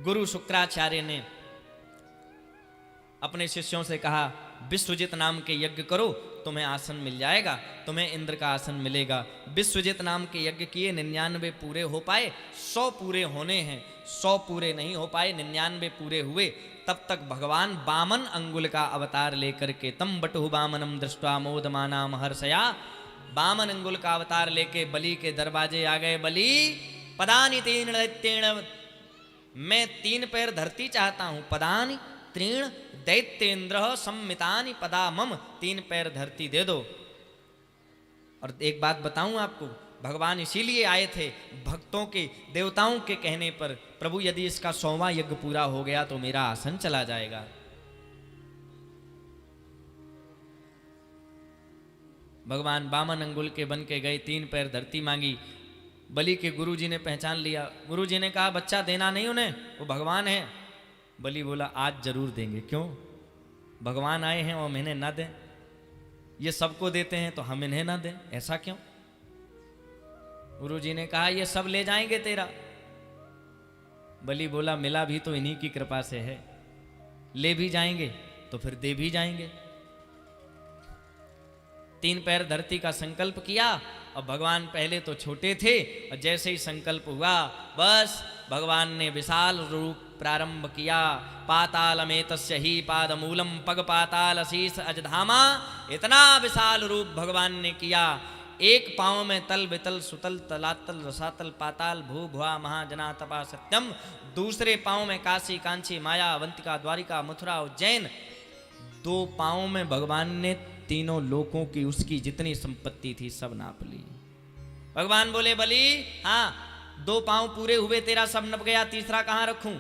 गुरु शुक्राचार्य ने अपने शिष्यों से कहा, विश्वजित नाम के यज्ञ करो, तुम्हें आसन मिल जाएगा, तुम्हें इंद्र का आसन मिलेगा। विश्वजित नाम के यज्ञ किए, 99 पूरे हो पाए, 100 पूरे होने हैं, 100 पूरे नहीं हो पाए, 99 पूरे हुए। तब तक भगवान बामन अंगुल का अवतार लेकर के, तम बटहु बामनम दृष्ट्वा मोदमाना महर्षया, बामन अंगुल का अवतार लेके बलि के दरवाजे आ गए। बलि पदानि तीन दैत्येण, मैं 3 पैर धरती चाहता हूं, पदानि तीन दैत्येन्द्र सम्मितानि पदा मम, 3 पैर धरती दे दो। और एक बात बताऊं आपको, भगवान इसीलिए आए थे, भक्तों के, देवताओं के कहने पर, प्रभु यदि इसका 100वां यज्ञ पूरा हो गया तो मेरा आसन चला जाएगा। भगवान बामन अंगुल के बन के गए, 3 पैर धरती मांगी। बलि के गुरुजी ने पहचान लिया। गुरुजी ने कहा, बच्चा देना नहीं उन्हें, वो भगवान है। बलि बोला, आज जरूर देंगे। क्यों? भगवान आए हैं और हम इन्हें ना दें? ये सबको देते हैं तो हम इन्हें ना दें, ऐसा क्यों? गुरुजी ने कहा, ये सब ले जाएंगे तेरा। बलि बोला, मिला भी तो इन्हीं की कृपा से है, ले भी जाएंगे तो फिर दे भी जाएंगे। 3 पैर धरती का संकल्प किया, और भगवान पहले तो छोटे थे, और जैसे ही संकल्प हुआ, बस भगवान ने विशाल रूप प्रारंभ किया। पाताल में तस्य ही पादमूलम पग पाताल शीस अजधामा, इतना विशाल रूप भगवान ने किया। एक पांव में तल वितल सुतल तलातल रसातल पाताल भू भुआ महाजना तपा सत्यम, दूसरे पांव में काशी कांची माया अवंतिका द्वारिका मथुरा उज्जैन, 2 पांव में भगवान ने तीनों लोकों की, उसकी जितनी संपत्ति थी सब नाप ली। भगवान बोले, बलि हाँ 2 पांव पूरे हुए, तेरा सब नप गया, तीसरा कहाँ रखूं?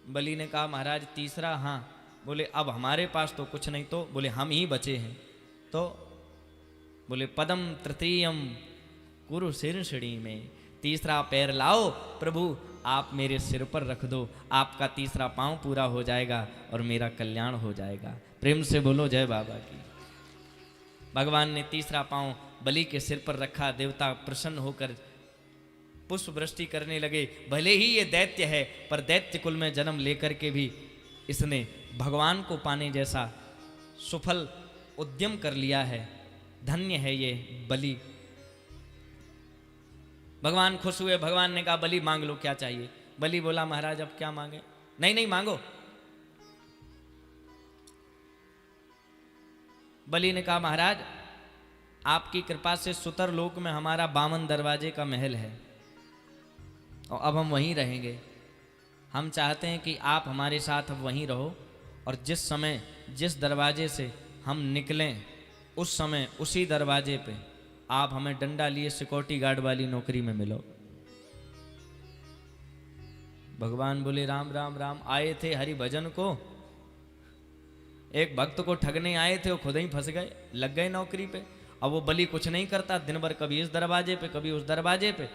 बलि ने कहा, महाराज तीसरा? हाँ। बोले, अब हमारे पास तो कुछ नहीं। तो बोले, हम ही बचे हैं। तो बोले, पदम तृतीयम कुरु शीर्षणी में, तीसरा पैर लाओ प्रभु, आप मेरे सिर पर रख दो, आपका तीसरा पांव पूरा हो जाएगा और मेरा कल्याण हो जाएगा। प्रेम से बोलो जय बाबा की। भगवान ने तीसरा पांव बलि के सिर पर रखा। देवता प्रसन्न होकर पुष्प वृष्टि करने लगे। भले ही ये दैत्य है, पर दैत्य कुल में जन्म लेकर के भी इसने भगवान को पाने जैसा सुफल उद्यम कर लिया है। धन्य है ये बलि। भगवान खुश हुए। भगवान ने कहा, बलि मांग लो, क्या चाहिए? बलि बोला, महाराज अब क्या मांगे? नहीं नहीं मांगो। बलि ने कहा, महाराज आपकी कृपा से सुतर लोक में हमारा बामन दरवाजे का महल है, और अब हम वहीं रहेंगे। हम चाहते हैं कि आप हमारे साथ अब वहीं रहो, और जिस समय जिस दरवाजे से हम निकलें, उस समय उसी दरवाजे पे आप हमें डंडा लिए सिक्योरिटी गार्ड वाली नौकरी में मिलो। भगवान बोले, राम राम राम। आए थे हरि भजन को, एक भक्त को ठगने आए थे, वो खुद ही फंस गए, लग गए नौकरी पे। अब वो बलि कुछ नहीं करता, दिन भर कभी इस दरवाजे पे कभी उस दरवाजे पे,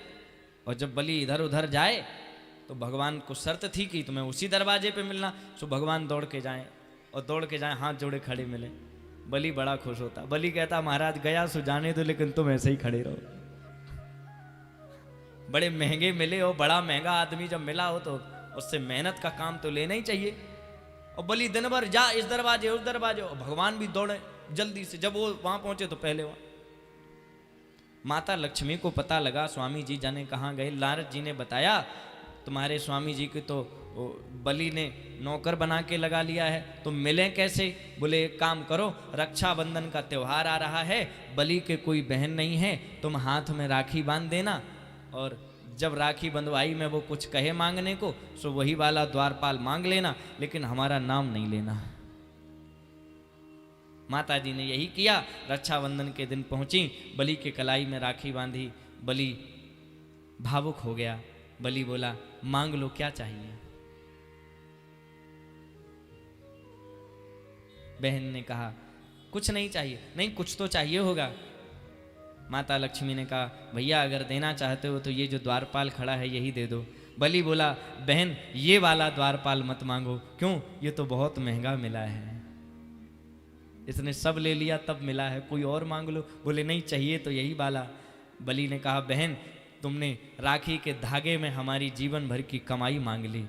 और जब बलि इधर उधर जाए तो भगवान को शर्त थी कि तुम्हें उसी दरवाजे पे मिलना। सो भगवान दौड़ के जाएं, और दौड़ के जाएं, हाथ जोड़े खड़े मिले। बलि बड़ा खुश होता। बलि कहता, महाराज गया सो जाने दो, लेकिन तुम ऐसे ही खड़े रहो। बड़े महंगे मिले हो, बड़ा महंगा आदमी जब मिला हो तो उससे मेहनत का काम तो लेना ही चाहिए। और बलि दिन भर जा इस दरवाजे उस दरवाजे, और भगवान भी दौड़े जल्दी से। जब वो वहां पहुंचे तो पहले वहां माता लक्ष्मी को पता लगा स्वामी जी जाने कहाँ गए। नारद जी ने बताया, तुम्हारे स्वामी जी की तो बलि ने नौकर बना के लगा लिया है, तुम मिलें कैसे? बोले, एक काम करो, रक्षाबंधन का त्यौहार आ रहा है, बलि के कोई बहन नहीं है, तुम हाथ में राखी बांध देना, और जब राखी बंधवाई में वो कुछ कहे मांगने को, सो वही वाला द्वारपाल मांग लेना, लेकिन हमारा नाम नहीं लेना। माता जी ने यही किया। रक्षाबंधन के दिन पहुंची, बलि के कलाई में राखी बांधी। बलि भावुक हो गया। बलि बोला, मांग लो, क्या चाहिए? बहन ने कहा, कुछ नहीं चाहिए। नहीं, कुछ तो चाहिए होगा। माता लक्ष्मी ने कहा, भैया अगर देना चाहते हो तो ये जो द्वारपाल खड़ा है यही दे दो। बलि बोला, बहन ये वाला द्वारपाल मत मांगो। क्यों? ये तो बहुत महंगा मिला है, इसने सब ले लिया तब मिला है, कोई और मांग लो। बोले, नहीं चाहिए तो यही वाला। बलि ने कहा, बहन तुमने राखी के धागे में हमारी जीवन भर की कमाई मांग ली,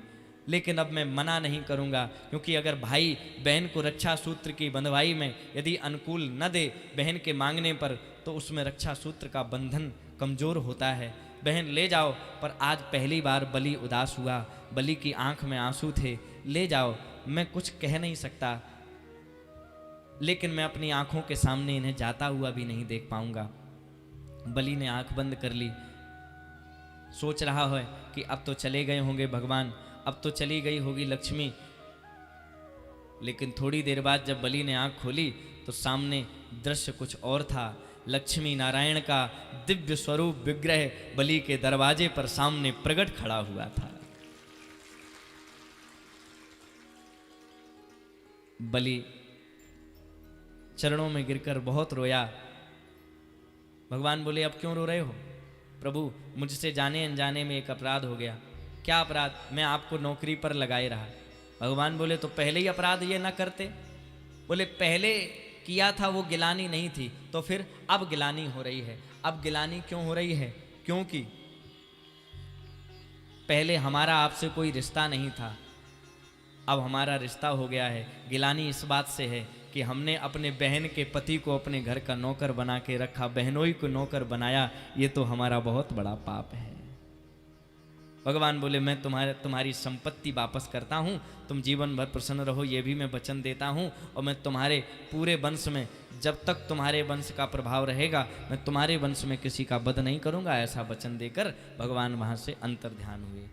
लेकिन अब मैं मना नहीं करूँगा, क्योंकि अगर भाई बहन को रक्षा सूत्र की बंधवाई में यदि अनुकूल न दे बहन के मांगने पर, तो उसमें रक्षा सूत्र का बंधन कमज़ोर होता है। बहन ले जाओ। पर आज पहली बार बलि उदास हुआ, बलि की आंख में आंसू थे। ले जाओ, मैं कुछ कह नहीं सकता, लेकिन मैं अपनी आंखों के सामने इन्हें जाता हुआ भी नहीं देख पाऊंगा। बलि ने आंख बंद कर ली। सोच रहा है कि अब तो चले गए होंगे भगवान, अब तो चली गई होगी लक्ष्मी। लेकिन थोड़ी देर बाद जब बलि ने आंख खोली तो सामने दृश्य कुछ और था। लक्ष्मी नारायण का दिव्य स्वरूप विग्रह बलि के दरवाजे पर सामने प्रकट खड़ा हुआ था। बलि चरणों में गिरकर बहुत रोया। भगवान बोले, अब क्यों रो रहे हो? प्रभु, मुझसे जाने अनजाने में एक अपराध हो गया। क्या अपराध? मैं आपको नौकरी पर लगाए रहा। भगवान बोले, तो पहले ही अपराध ये ना करते? बोले, पहले किया था वो गिलानी नहीं थी, तो फिर अब गिलानी हो रही है। अब गिलानी क्यों हो रही है? क्योंकि पहले हमारा आपसे कोई रिश्ता नहीं था, अब हमारा रिश्ता हो गया है। गिलानी इस बात से है कि हमने अपने बहन के पति को अपने घर का नौकर बना के रखा, बहनोई को नौकर बनाया। ये तो हमारा बहुत बड़ा पाप है। भगवान बोले, मैं तुम्हारी संपत्ति वापस करता हूँ, तुम जीवन भर प्रसन्न रहो, ये भी मैं वचन देता हूँ। और मैं तुम्हारे पूरे वंश में, जब तक तुम्हारे वंश का प्रभाव रहेगा, मैं तुम्हारे वंश में किसी का वध नहीं करूँगा। ऐसा वचन देकर भगवान वहाँ से अंतर्ध्यान हुए।